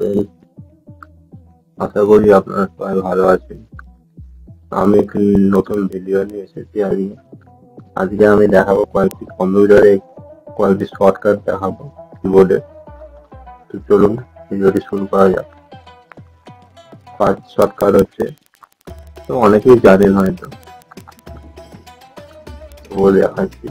এই আশা করি আপনারা সবাই ভালো আছেন। আমি একটি নতুন ভিডিও নিয়ে এসেছি। আজকে আমি দেখাবো কয়েকটি কম্পিউটারে কয়েকটি শর্টকাট দেখাবো কিবোর্ডে। তো চলুন ভিডিওটি শুরু করা যাক। ফার্স্ট শর্টকাট হচ্ছে, তো অনেকেই জানেন হয়তো, বলে দেখাচ্ছি।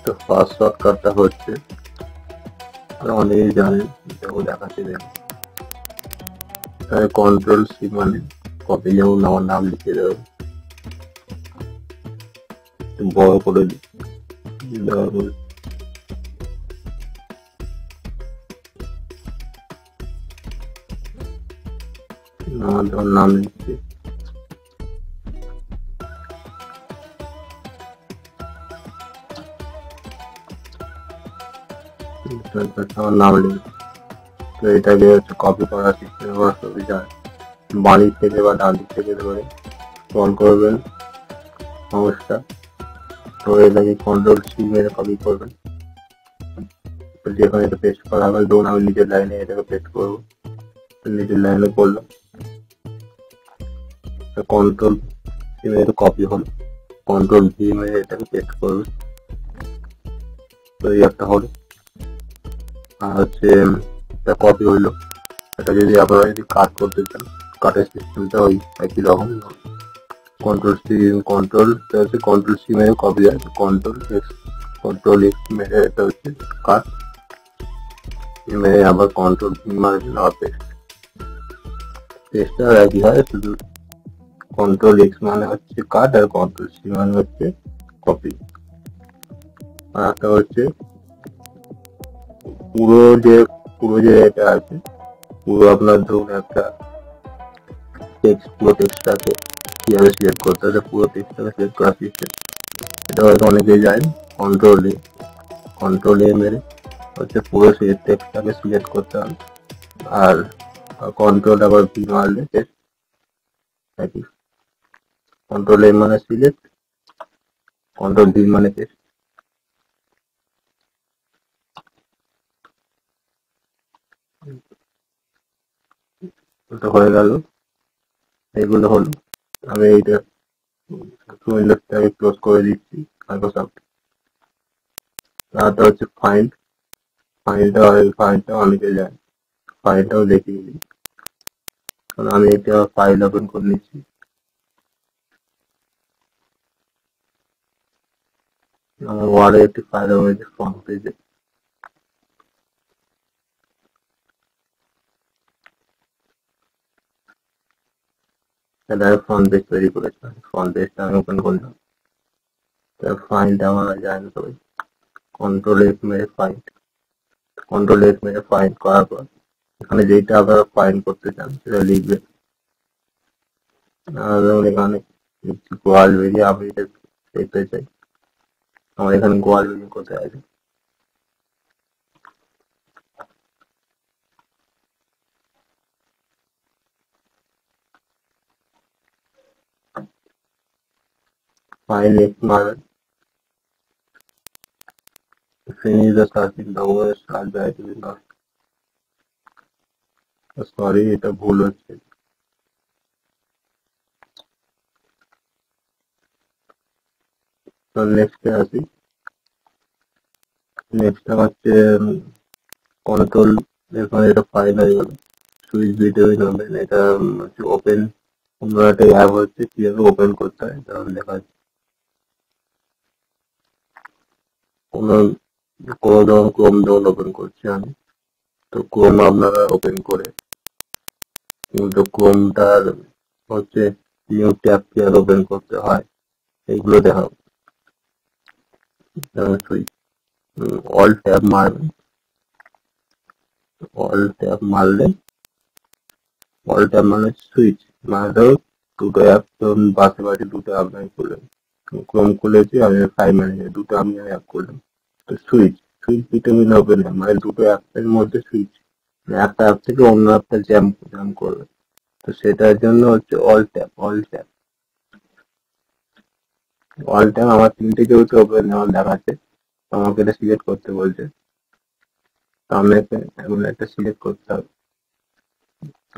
তো ফার্স্ট শর্টকাটটা হচ্ছে, অনেকেই জানেন, দেখাচ্ছি দেখুন। কন্ট্রোল সি মানে কপি, যেমন আমার নাম লিখে দেবো, বড় করে দেওয়ার পরে আমার নাম লিখছি। আমার নাম লিখছি। তো এটাকে হচ্ছে কপি করার সিস্টেম আমার সুবিধা। বাড়ি থেকে বা ডান দিক থেকে ধরে স্ক্রল করবেন মাউসটা, তো এটাকে কন্ট্রোল সি মেরে কপি করবেন। যেখানে এটা পেস্ট করা হবে, ধরুন আমি নিজের লাইনে এটাকে পেস্ট করবো, নিজের লাইনে করলাম, কন্ট্রোল সি মেরে কপি হলো, কন্ট্রোল ভি মেরে এটাকে পেস্ট করবে। তো এই একটা হলো, আর হচ্ছে এটা কপি হইলো। এটা যদি আপনারা কাট করতে চান, কাটের সিস্টেমটা ওই একই রকম। কন্ট্রোল সি, কন্ট্রোল সি মেরে কপি আছে, কন্ট্রোল এক্স মেরে এটা হচ্ছে কাট, মেরে আবার কন্ট্রোল ভি মারবেন আবার পেস্টটা একই হয়, শুধু কন্ট্রোল এক্স মানে হচ্ছে কাট আর কন্ট্রোল সি মানে হচ্ছে কপি। আর একটা হচ্ছে পুরো যে এটা আছে, পুরো আপনার ধরুন একটা পুরো টেক্সটটাকে কিভাবে সিলেক্ট করতে হবে, পুরো টেক্সটটাকে সিলেক্ট করার সিস্টেম, এটা হয়তো অনেকেই জানেন। কন্ট্রোল এ মেরে হচ্ছে পুরো সেই টেক্সটটাকে সিলেক্ট করতে হবে, আর কন্ট্রোল আবার ভি মারলে টেক্সট একই। কন্ট্রোল এ মানে সিলেক্ট, কন্ট্রোল ভি মানে টেক্সট। এটা হয়ে গেল, এগুলো হলো। আমি এইটা উইন্ডোজটাকে ক্লোজ করে দিচ্ছি, মাইক্রোসফট। তারপর হচ্ছে ফাইলটা অনেকে যায়, ফাইলটাও দেখিয়ে দিই। কারণ আমি একটা ফাইল ওপেন করে নিচ্ছি। আমার ওয়ার্ডে একটি ফাইল রয়েছে ফ্রন্ট পেজে। তাহলে ফ্রন্ট পেজ তৈরি করেছে, ফ্রন্ট পেজটা আমি ওপেন করলাম। ফাইলটা আমার যায় না সবাই। কন্ট্রোল এফ মেরে ফাইল করার পর এখানে যেটা আপনারা ফাইল করতে চান সেটা লিখবেন। যেমন এখানে গোয়াল বেরিয়ে আমি এটা দেখতে চাই, আমার এখানে গোয়াল বেরিয়ে কোথায় আছে, ফাইল নেক্সট মারবেন। Finish the searching, the west search by sorry, এটা ভুল হচ্ছে। তো নেক্সটে আসি। নেক্সট হচ্ছে কন্ট্রোল, এখানে এটা ফাইল হয়ে গেল, সুইচ ভিডিও নেবেন। এটা হচ্ছে ওপেন, অন্য একটা অ্যাপ হচ্ছে কিভাবে ওপেন করতে হয় তাহলে লেখা আছে। কোনো কোনো ধরুন ক্রোম যখন ওপেন করছি আমি, তো ক্রোম আপনারা ওপেন করে, কিন্তু ক্রোমটার হচ্ছে নিউ ট্যাব কিভাবে ওপেন করতে হয় এইগুলো দেখাবো। যেমন সুইচ, অল ট্যাব মারবেন, অল ট্যাব মানে সুইচ, মানে ধরো দুটো অ্যাপ, ধরুন বাসে দুটো আপনার করলেন, ক্রোম খুলেছি আমি ফাইল ম্যানেজার, দুটো আমি অ্যাপ করলাম। তো সুইচ দুটো মিলে ওপেন হয়, মানে দুটো অ্যাপের মধ্যে সুইচ একটা অ্যাপ থেকে অন্য অ্যাপটা জ্যাম জ্যাম করবে। তো সেটার জন্য হচ্ছে অল ট্যাপ আমার 3টে যেহেতু ওপেন আমার দেখাচ্ছে, আমাকে এটা সিলেক্ট করতে বলছে। তো আমাকে এমন একটা সিলেক্ট করতে হবে,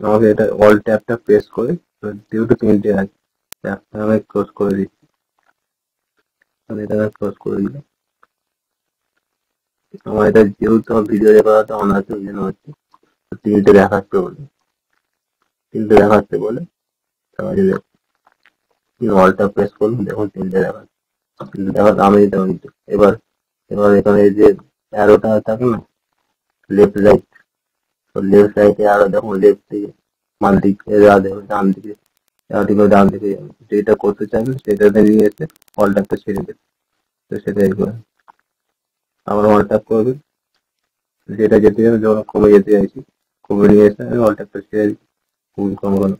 আমাকে এটা অল ট্যাপটা প্রেস করে, তো যেহেতু 3টে আছে একটা আমি ক্লোজ করে দিচ্ছি, আমি এটা ক্লোজ করে দিলাম। আমার এটা যেহেতু আমার ভিডিও রেকর্ড অন আছে ওই জন্য হচ্ছে 3টে দেখাচ্ছে বলে, তাহলে অলটা প্রেস করুন, দেখুন 3টে দেখাচ্ছে। কিন্তু দেখাচ্ছে আমি দিতে পারি। এবার এবার এখানে এই যে অ্যারোটা থাকে না, লেফট রাইট, তো লেফট রাইটে আরো দেখুন, লেফট থেকে বাম দিক দেখুন, ডান দিকে ডান দিকে যাবে। যেটা করতে চাইবেন সেটাতে নিয়ে এসে অল ট্যাপটা ছেড়ে দেবে। তো সেটাই করে আবার অল ট্যাপ করবেন, যেটা যেতে যাবে, যখন কমে যেতে চাইছি কমে নিয়ে এসে আমি অল ট্যাপটা ছেড়ে দিই, খুবই কম হলো।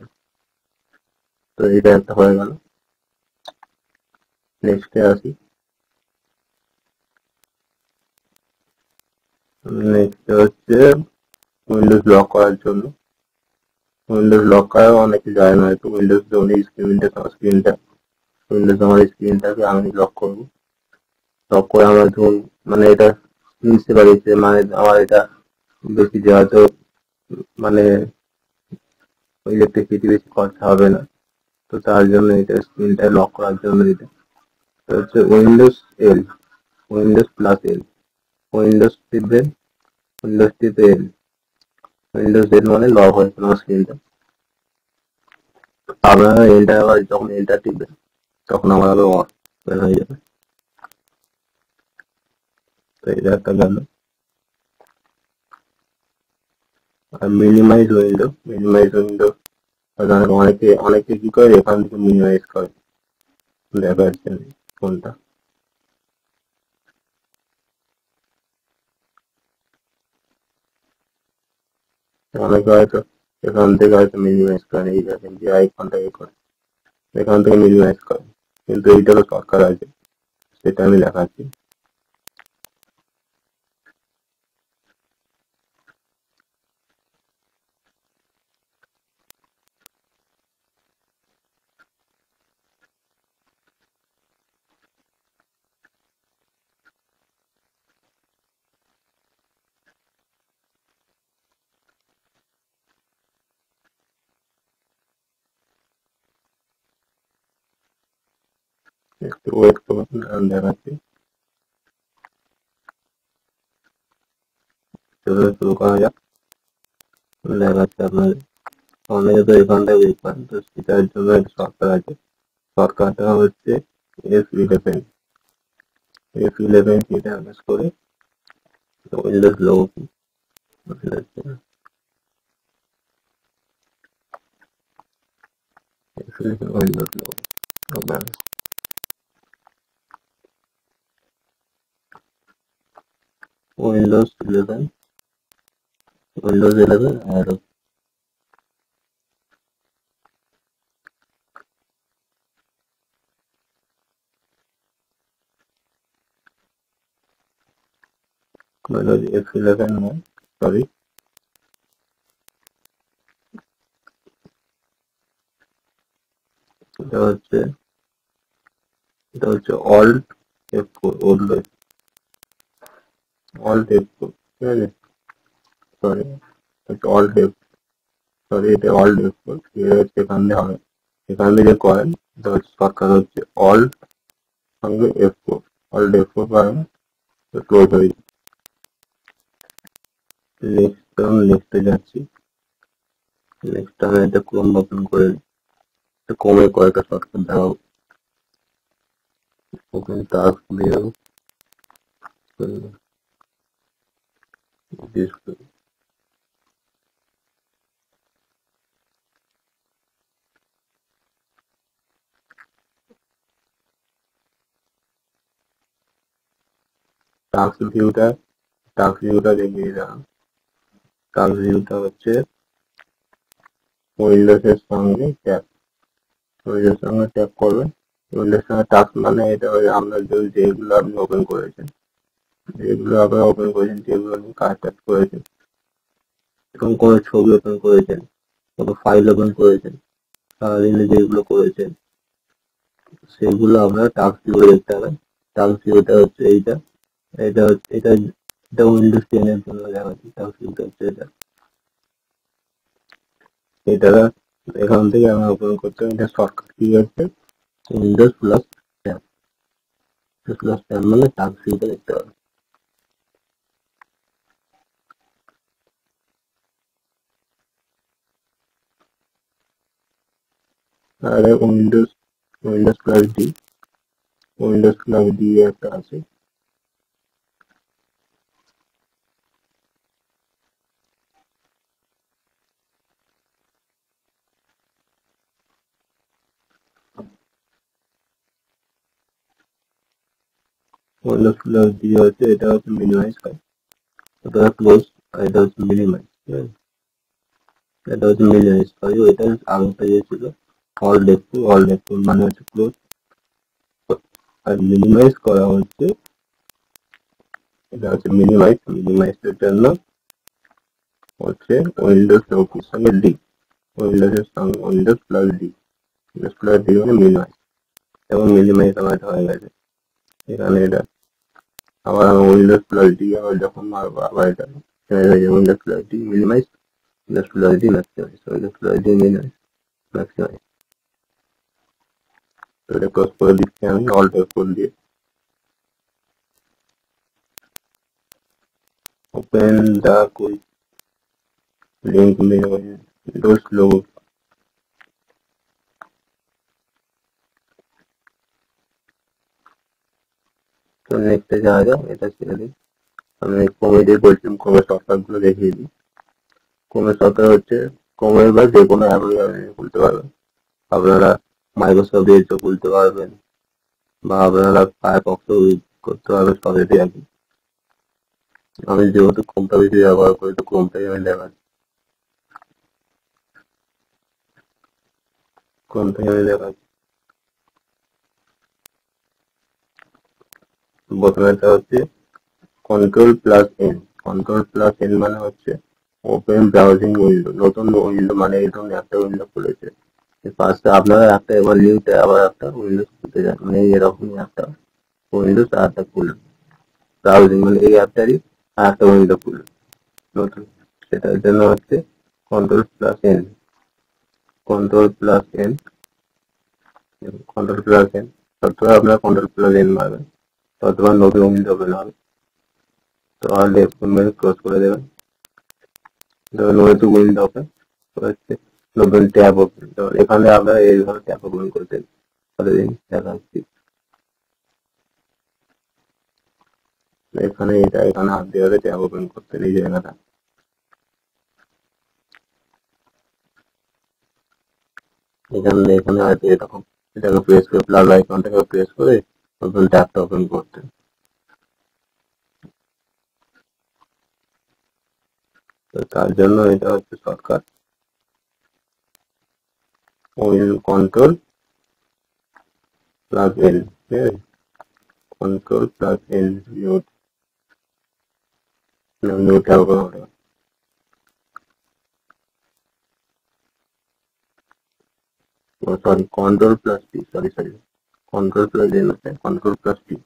তো এটা একটা হয়ে গেল। নেক্সটে আসি। নেক্সট হচ্ছে উইন্ডোজ লক করার জন্য। উইন্ডোজ লক করা অনেকে যায় না, হয়তো উইন্ডোজ যখন উইন্ডোজ আমার স্ক্রিনটাকে আমি লক করবো। লক করে আমার ধরুন মানে এটা বুঝতে পারিছে, মানে আমার এটা বেশি যে হয়তো মানে ইলেকট্রিসিটি বেশি খরচা হবে না। তো তার জন্য এটা স্ক্রিনটা লক করার জন্য এটা তো হচ্ছে উইন্ডোজ+L, উইন্ডোজ টিপবেন, উইন্ডোজ টিপে এল, উইন্ডোজ এল মানে লক হয়ে গেল স্ক্রিনটা। আপনারা এন্টার আবার যখন এন্টার টিপবেন তখন আমার আবার ওপেন হয়ে যাবে। তো এটা একটা গেল। আর মিনিমাইজ উইন্ডো অনেকে কি করে এখান থেকে মিনিমাইজ করে, দেখা যাচ্ছে না কোনটা। অনেকে হয়তো এখান থেকে হয়তো মিনিমাইজ করে, এই দেখেন যে আইকনটাকে করে এখান থেকে মিনিমাইজ করে, কিন্তু এইটারও শর্টকাট আছে, সেটা আমি দেখাচ্ছি। একটু ওয়েট করুন, আমি দেখাচ্ছি। চলো শুরু করা যাক। দেখাচ্ছি আপনার অনেকে তো এখান থেকে বের করেন, তো সেটার জন্য একটা শর্টকাট আছে। শর্টকাটটা হচ্ছে F11, এটা প্রেস করে Windows logo Windows logo Windows 11 আর উইন্ডোজ F11 নয়, সরি, এটা হচ্ছে অল্ট F4, অল্ট F4, ঠিক আছে, সরি, এটা অল্ট F, সরি এটা অল্ট F4, ঠিক আছে, এখান দিয়ে হবে, এখান থেকে করেন, এটা হচ্ছে শর্টকাট হচ্ছে অল্ট সঙ্গে F4, অল্ট F4 করেন, তো ক্লোজ হয়ে যায়। নেক্সটে যাচ্ছি। নেক্সট আমি এটা ক্রোম ওপেন করে কমে কয়েকটা শর্টকাট দেখাবো। ওপেন টাস্ক দিয়ে টাস্ক ভিউটা দেখিয়ে দিলাম। টাস্ক ভিউটা হচ্ছে উইন্ডোজের সঙ্গে ট্যাপ করবেন। উইন্ডোজের সঙ্গে টাস্ক মানে এটা ওই আপনার যেগুলো আপনি ওপেন করেছেন, যেগুলো আপনি কাজ টাজ করেছেন, এবং কোনো ছবি ওপেন করেছেন, কোনো ফাইল ওপেন করেছেন, সারাদিনে যেগুলো করেছেন সেগুলো আপনারা টাস্ক ভিউতে দেখতে পাবেন। টাস্ক ভিউটা হচ্ছে এইটা, এটা হচ্ছে এটা উইন্ডোজ 10 এর জন্য দেখাচ্ছি। টাস্ক ভিউটা হচ্ছে এটা এখান থেকে আমরা ওপেন করতে হবে। এটা শর্টকাট কি হচ্ছে Windows plus tab. Plus tab মানে টাস্ক ভিউটা দেখতে পাবেন। আর উইন্ডোজ প্লাস ডি একটা আছে। উইন্ডোজ প্লাস ডি হচ্ছে এটা হচ্ছে মিনিমাইজ হয়, এটা ক্লোজ, আর এটা হচ্ছে মিনিমাইজ। ঠিক আছে, এটা হচ্ছে মিনিমাইজ হয়। এটা আগেটা যে ছিল অল লেফট মানে হচ্ছে ক্লোজ, আর মিনিমাইজ করা হচ্ছে এটা হচ্ছে মিনিমাইজের জন্য হচ্ছে উইন্ডোজ সঙ্গে ডি, উইন্ডোজের সঙ্গে Windows plus D, Windows plus D মানে মিনিমাইজ, এবং মিনিমাইজ আমার হয়ে গেছে। এখানে এটা আবার আমি উইন্ডোজ প্লাস ডি আবার যখন মারবো আবার এটা Windows plus D minimise, Windows plus D maximise, Windows plus D minimise maximise. তো এটা ক্লোজ করে দিচ্ছি আমি অল্ট F4 দিয়ে। Open the quick link Windows logo. তো নেক্সটে যাওয়া যাক, এটা ছেড়ে দিই। আমি ক্রোমে দিয়ে বলছিলাম, ক্রোমের সফটওয়্যার গুলো দেখিয়ে দিই। ক্রোমের সফটওয়্যার হচ্ছে ক্রোমের বা যে কোনো অ্যাপ্লিকেশন খুলতে পারবেন। আপনারা মাইক্রোসফট এজও খুলতে পারবেন, বা আপনারা ফায়ারফক্সও ইউজ করতে পারবেন, সবেতেই আর কি। আমি যেহেতু ক্রোমটা বেশি ব্যবহার করি তো ক্রোমটাই আমি দেখাচ্ছি। প্রথমে এটা হচ্ছে control plus N. Control plus N মানে হচ্ছে ওপেন ব্রাউজিং উইন্ডো। নতুন উইন্ডো মানে এই ধরুন একটা উইন্ডো খুলেছে, ফার্স্টে আপনারা একটা এবার নিউতে আবার একটা উইন্ডোজ খুলতে যান, মানে এরকমই একটা উইন্ডোজ আর একটা খুলুন। ব্রাউজিং মানে এই অ্যাপটারই আর একটা উইন্ডো খুলুন নতুন, সেটার জন্য হচ্ছে control plus N. Control plus N, control plus N, যতবার আপনারা কন্ট্রোল প্লাস এন মারবেন ততবার নতুন উইন্ডো ওপেন হবে। তো আর লেফট মেরে ক্লোজ করে দেবেন। নতুন উইন্ডো ওপেন হচ্ছে, নতুন ট্যাব ওপেন। এখানে আপনারা এইভাবে ট্যাব ওপেন করতেন, প্রতিদিন দেখাচ্ছি। এখানে এখানে হাত দিয়ে ট্যাব ওপেন করতেন এই জায়গাটা। এখানে হয়তো এরকম এটাকে প্রেস করে প্লাস আইকনটাকে প্রেস করে নতুন ট্যাবটা ওপেন করতেন। তো তার জন্য এটা হচ্ছে শর্টকাট কন্ট্রোল প্লাস এন। ঠিক আছে, control plus N new tab open হবে। সরি, কন্ট্রোল প্লাস টি, সরি কন্ট্রোল প্লাস এন আছে, কন্ট্রোল প্লাস টি,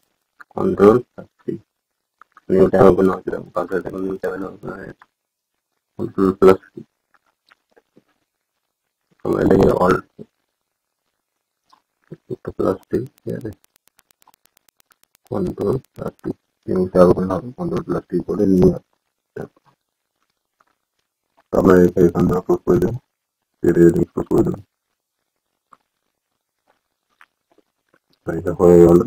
কন্ট্রোল প্লাস টি, নিউ ট্যাব ওপেন হচ্ছে। পাশে দেখুন নিউ ট্যাব ওপেন হয়ে গেছে, কন্ট্রোল প্লাস টি। আমরা এটাকে অল প্লাস টি, ঠিক আছে, কন্ট্রোল প্লাস টি, নিউ ট্যাব ওপেন হবে। কন্ট্রোল প্লাস টি করে নিউ ট্যাব আমরা এখান থেকে ক্লোজ করে দেবো, এটা ক্লোজ করে দেবো। এটা হয়ে গেল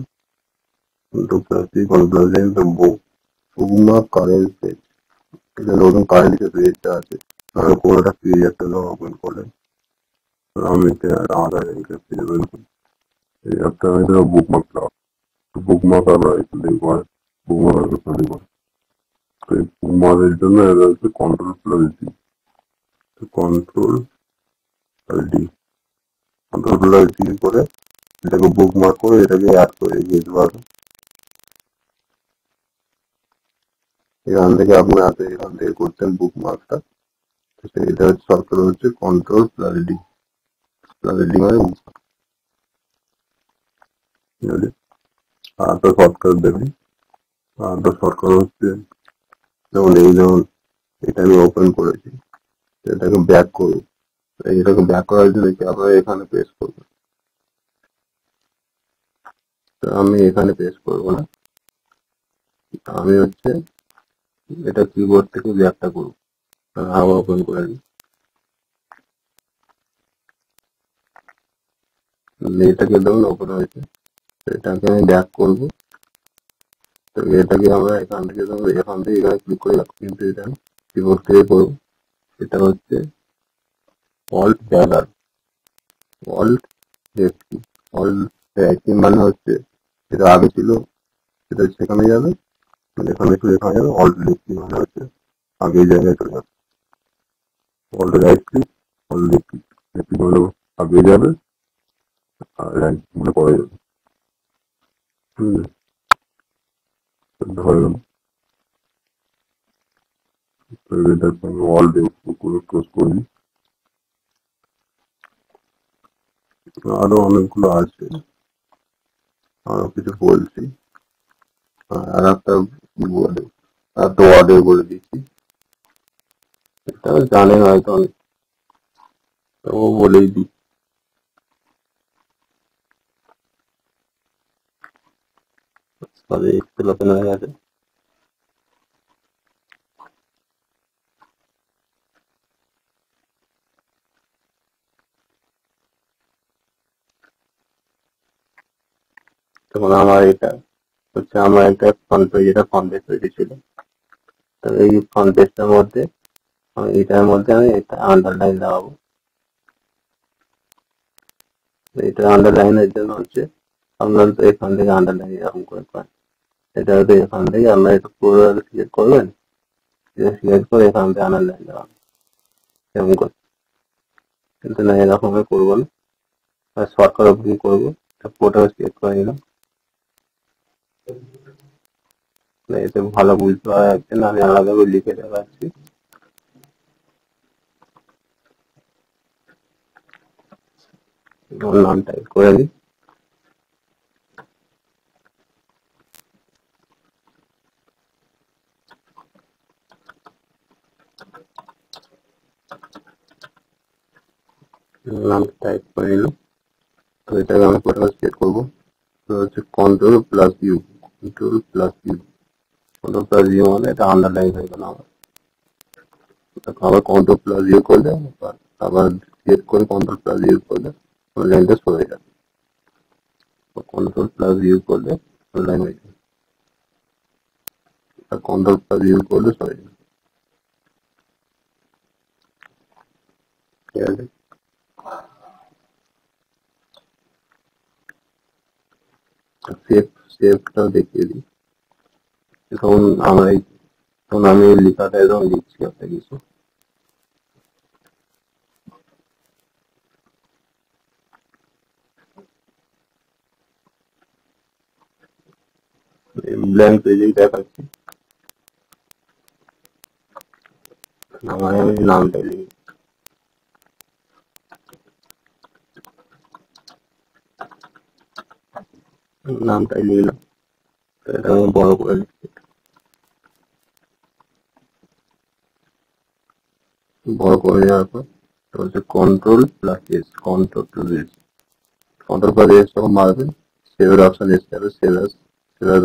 কন্ট্রোল প্লাস টি, কন্ট্রোল প্লাস এন। তো বুকমা কারেন্ট পেজ, এটা নতুন কারেন্ট যে পেজটা আছে তাহলে কোনোটা পেজ একটা ওপেন করলেন। আমি আমাদের পেজ ওপেন করি, এই একটা বুকমার্ক দাও। বুকমার্ক আমরা এখান থেকে করে বুকমার্ক এখান থেকে করে। তো এই বুকমার্কের জন্য এটা হচ্ছে control plus D, control plus D, control plus D করে এটাকে বুকমার্ক করে এটাকে অ্যাড করে দিতে পারবেন। এখান থেকে আপনার হাতে এখান থেকে করতেন বুকমার্কটা, এটা হচ্ছে শর্টকাট হচ্ছে কন্ট্রোল প্লাস ডি মানে আরেকটা শর্টকাট দেখুন। আরেকটা শর্টকাট হচ্ছে যেমন এটা আমি ওপেন করেছি, এটাকে ব্যাক করবো। এটাকে ব্যাক করার জন্য কি আপনারা এখানে প্রেস করবেন, তো আমি এখানে প্রেস করবো না, আমি হচ্ছে এটা কিবোর্ড থেকে ব্যাকটা করবো। আবার ওপেন করে নিই, এটাকে ধরুন ওপেন হয়েছে, এটাকে আমি ব্যাক করবো। তো এটাকে আমরা এখান থেকে এখানে ক্লিক করে রাখবো, কিন্তু এটা কিবোর্ড থেকে করবো। এটা হচ্ছে অল্ট ব্যাগার, অল্ট লেফট, অল্ট রাইট মানে হচ্ছে যেটা আগে ছিল সেটা সেখানে যাবে, মানে এখানে একটু এখানে যাবে। অল্ট লেফট মানে হচ্ছে আগে জায়গায় চলে যাবে। Alt right click, alt left click, left মানে আগে যাবে আর রাইট মানে পরে যাবে। ধরে গেল, এটাকে আমি অল্ট করে ক্লোজ করি। আরো অনেকগুলো আছে, আরো কিছু বলছি। আর একটা ওয়ার্ডে বলে দিচ্ছি, এটা জানেন হয়তো অনেক, তবুও বলেই দিই। তবে এক্সেল ওপেন হয়ে গেছে। তখন আমার এটা হচ্ছে আমার একটা ফ্রন্ট পেজ, এটা ফ্রন্ট পেজ তৈরি ছিল। তো এই ফ্রন্ট পেজটার মধ্যে এটার মধ্যে আমি এটা আন্ডারলাইন লাগাবো। এটা আন্ডারলাইনের জন্য হচ্ছে আপনার তো এখান থেকে আন্ডারলাইন এরকম করে পান। এটা হচ্ছে এখান থেকে আপনার একটু পুরো সিলেক্ট করবেন, সিলেক্ট করে এখান থেকে আন্ডারলাইন লাগাবেন এরকম করে। কিন্তু না, এরকম করবো না, শর্টকাট ওপেন করবো, পুরোটা সিলেক্ট করে নিলাম। এতে ভালো বুঝতে পারা যাচ্ছে না, আমি আলাদা করে লিখে দেখাচ্ছি। নাম টাইপ করে দিই, নাম টাইপ করে নিলাম। তো এটাকে আমি পুরোটা সিলেক্ট করবো, তো হচ্ছে control plus U, control plus U, control plus U মানে এটা আন্ডারলাইন হয়ে গেল আমার। আবার কন্ট্রোল প্লাস ইউ করলে আবার সিলেক্ট করে কন্ট্রোল প্লাস ইউ করলে লাইনটা সরে যাবে। কন্ট্রোল প্লাস ইউ করলে লাইন হয়ে যাবে, আর কন্ট্রোল প্লাস ইউ করলে সরে যাবে। ঠিক আছে, সেভটাও দেখিয়ে দিই। তখন আমি লেখাটা একদম লিখছি একটা কিছু। ব্ল্যাঙ্ক পেজেই দেখাচ্ছি, আমি নামটা লিখি, নামটাই লিখলাম। এটা আমি বড় করে লিখছি, বড় করে নেওয়ার পর হচ্ছে control plus S, control plus S, control plus S যখন মারবেন সেভের অপশন এসে যাবে, সেভ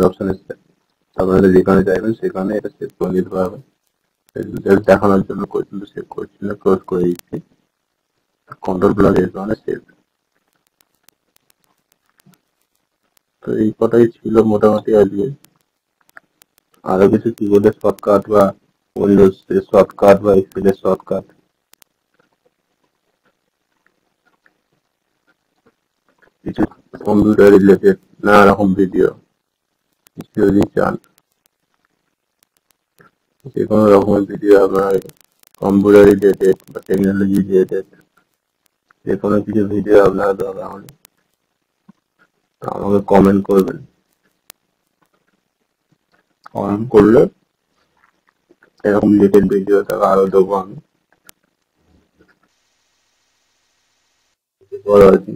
অপশন এসে যাবে। আপনারা যেখানে চাইবেন সেখানে এটা সেভ করে নিতে পারবেন। দেখানোর জন্য কিন্তু সেভ করছি না, ক্লোজ করে দিচ্ছি। কন্ট্রোল প্লাস এস মানে সেভ। তো এই কটাই ছিল মোটামুটি আজকে। আরো কিছু কিবোর্ডের শর্টকাট বা উইন্ডোজ এর শর্টকাট বা এক্সেল এর শর্টকাট, কিছু কম্পিউটার রিলেটেড নানা রকম ভিডিও যদি চান, যে কোনো রকমের ভিডিও আপনার কম্পিউটার রিলেটেড বা টেকনোলজি রিলেটেড যে কোনো কিছু ভিডিও আপনার দরকার হলে আমাকে কমেন্ট করবেন। কমেন্ট করলে এরকম রিলেটেড ভিডিও তাকে আরো দেবো আমি। করো আর কি।